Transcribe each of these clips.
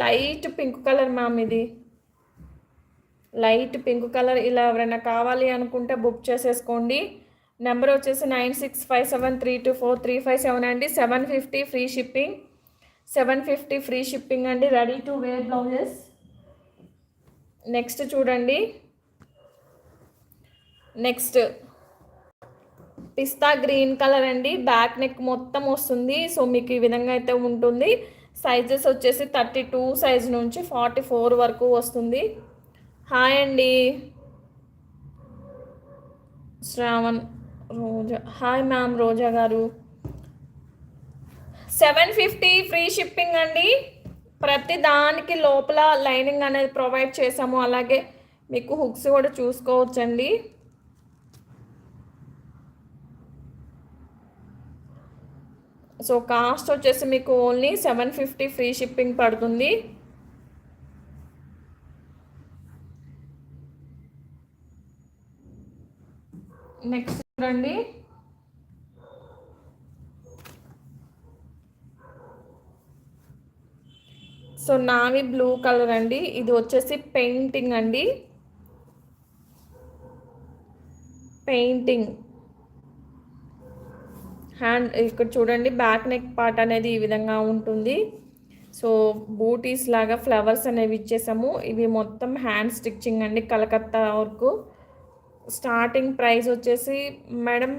Light pink colour ma'am, ఇది light pink colour. ఇలా ఎవరైనా కావాలి అనుకుంటే బుక్ చేసేసుకోండి. నెంబర్ వచ్చేసి 9657324357 అండి. 750 ఫ్రీ షిప్పింగ్, 750 ఫ్రీ షిప్పింగ్ అండి. Ready to wear blouses. Next చూడండి, నెక్స్ట్ పిస్తా గ్రీన్ కలర్ అండి. బ్యాక్ నెక్ మొత్తం వస్తుంది. సో మీకు ఈ విధంగా అయితే ఉంటుంది. సైజెస్ వచ్చేసి 32 సైజ్ నుంచి 44 వరకు వస్తుంది. హాయ్ అండి శ్రావణ్, రోజా. హాయ్ మ్యామ్ రోజా గారు. 750 ఫ్రీ షిప్పింగ్ అండి. ప్రతి దానికి లోపల లైనింగ్ అనేది ప్రొవైడ్ చేసాము. అలాగే మీకు హుక్స్ కూడా చూసుకోవచ్చండి. సో కాస్ట్ వచ్చేసి మీకు ఓన్లీ 750 ఫ్రీ షిప్పింగ్ పడుతుంది. నెక్స్ట్ చూడండి, సో నావీ బ్లూ కలర్ అండి. ఇది వచ్చేసి పెయింటింగ్ అండి, పెయింటింగ్ హ్యాండ్. ఇక్కడ చూడండి, బ్యాక్ నెక్ పార్ట్ అనేది ఈ విధంగా ఉంటుంది. సో బూటీస్ లాగా ఫ్లవర్స్ అనేవి ఇచ్చేసాము. ఇవి మొత్తం హ్యాండ్ స్టిచ్చింగ్ అండి, కలకత్తా వరకు. స్టార్టింగ్ ప్రైస్ వచ్చేసి మేడం,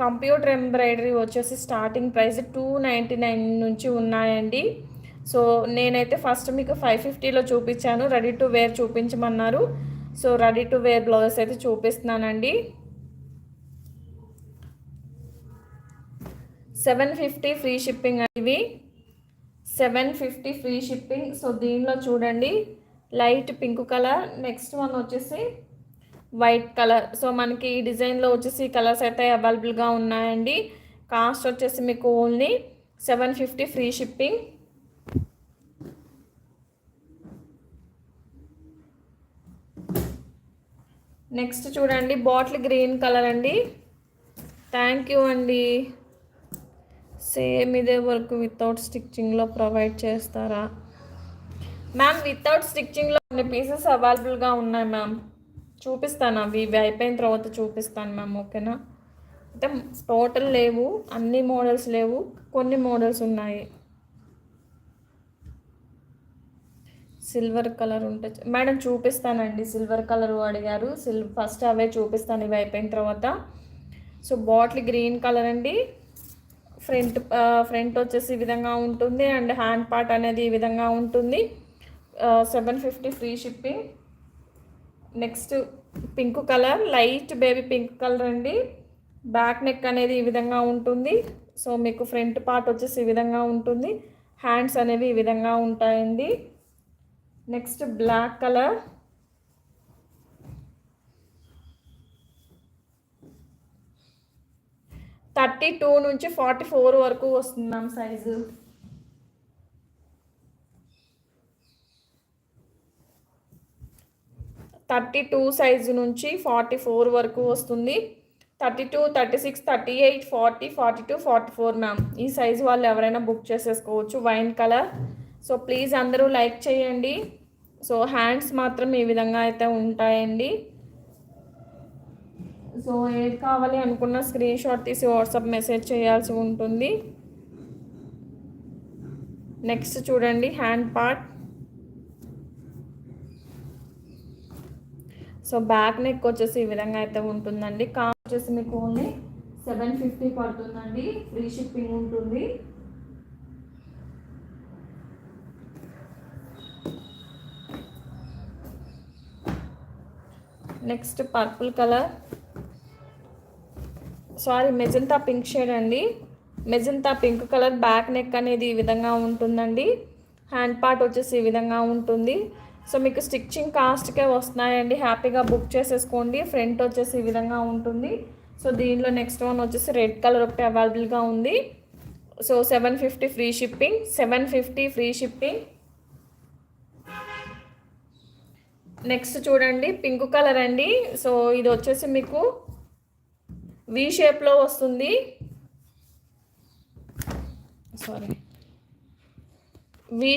కంప్యూటర్ ఎంబ్రాయిడరీ వచ్చేసి స్టార్టింగ్ ప్రైస్ 299 నుంచి ఉన్నాయండి. సో నేనైతే ఫస్ట్ మీకు 550లో చూపించాను. రెడీ టు వేర్ చూపించమన్నారు. So ready to wear blouses అయితే చూపిస్తున్నానండి. 750 ఫ్రీ షిప్పింగ్ ఇవి, 750 ఫ్రీ షిప్పింగ్. సో దీనిలో చూడండి, light pink colour. Next one వచ్చేసి వైట్ కలర్. సో మనకి ఈ డిజైన్లో వచ్చేసి కలర్స్ అయితే అవైలబుల్గా ఉన్నాయండి. కాస్ట్ వచ్చేసి మీకు ఓన్లీ 750 ఫ్రీ షిప్పింగ్. నెక్స్ట్ చూడండి, బాటిల్ గ్రీన్ కలర్ అండి. థ్యాంక్ యూ అండి. సేమ్ ఇదే వర్క్ వితౌట్ స్టిచ్చింగ్లో ప్రొవైడ్ చేస్తారా మ్యామ్? వితౌట్ స్టిచ్చింగ్లో కొన్ని పీసెస్ అవైలబుల్గా ఉన్నాయి మ్యామ్. చూపిస్తాను, అవి అయిపోయిన తర్వాత చూపిస్తాను మ్యామ్. ఓకేనా? అంటే టోటల్ లేవు, అన్ని మోడల్స్ లేవు, కొన్ని మోడల్స్ ఉన్నాయి. సిల్వర్ కలర్ ఉంటే మేడం చూపిస్తానండి. సిల్వర్ కలర్ అడిగారు, ఫస్ట్ అవే చూపిస్తాను ఇవి అయిపోయిన తర్వాత. సో బాటిల్ గ్రీన్ కలర్ అండి. ఫ్రంట్ వచ్చేసి ఈ విధంగా ఉంటుంది. అండ్ హ్యాండ్ పార్ట్ అనేది ఈ విధంగా ఉంటుంది. 750 free shipping. Next pink colour, light baby pink colour అండి. బ్యాక్ నెక్ అనేది ఈ విధంగా ఉంటుంది. సో మీకు ఫ్రంట్ పార్ట్ వచ్చేసి ఈ విధంగా ఉంటుంది. హ్యాండ్స్ అనేవి ఈ విధంగా ఉంటాయండి. నెక్స్ట్ బ్లాక్ కలర్, థర్టీ-2 నుంచి 44 వరకు వస్తుంది మ్యామ్ సైజు. థర్టీ-2 సైజు నుంచి 44 వరకు వస్తుంది. 32, 36, 38, 40, 42, 44 మ్యామ్. ఈ సైజు వాళ్ళు ఎవరైనా బుక్ చేసేసుకోవచ్చు. Wine colour. సో ప్లీజ్ అందరూ లైక్ చేయండి. సో హ్యాండ్స్ మాత్రం ఈ విధంగా అయితే ఉంటాయండి. సో ఏది కావాలి అనుకున్న స్క్రీన్ షాట్ తీసి వాట్సాప్ మెసేజ్ చేయాల్సి ఉంటుంది. నెక్స్ట్ చూడండి, hand part. So back neck వచ్చేసి ఈ విధంగా అయితే ఉంటుందండి. కాస్ట్ వచ్చేసి మీకు ఓన్లీ 750 పడుతుందండి. ఫ్రీ షిప్పింగ్ ఉంటుంది. Next purple colour, sorry magenta pink shade అండి. Magenta pink colour. Back neck అనేది ఈ విధంగా ఉంటుందండి. హ్యాండ్ పార్ట్ వచ్చేసి ఈ విధంగా ఉంటుంది. సో మీకు స్టిచ్చింగ్ కాస్ట్కే వస్తున్నాయండి. హ్యాపీగా బుక్ చేసేసుకోండి. ఫ్రంట్ వచ్చేసి ఈ విధంగా ఉంటుంది. సో దీనిలో నెక్స్ట్ వన్ వచ్చేసి రెడ్ కలర్ ఒకటి అవైలబుల్గా ఉంది. So 750 free shipping, 750 free shipping. Next చూడండి, పింక్ కలర్ అండి. సో ఇది వచ్చేసి మీకు వి షేప్లో వస్తుంది. సారీ, వి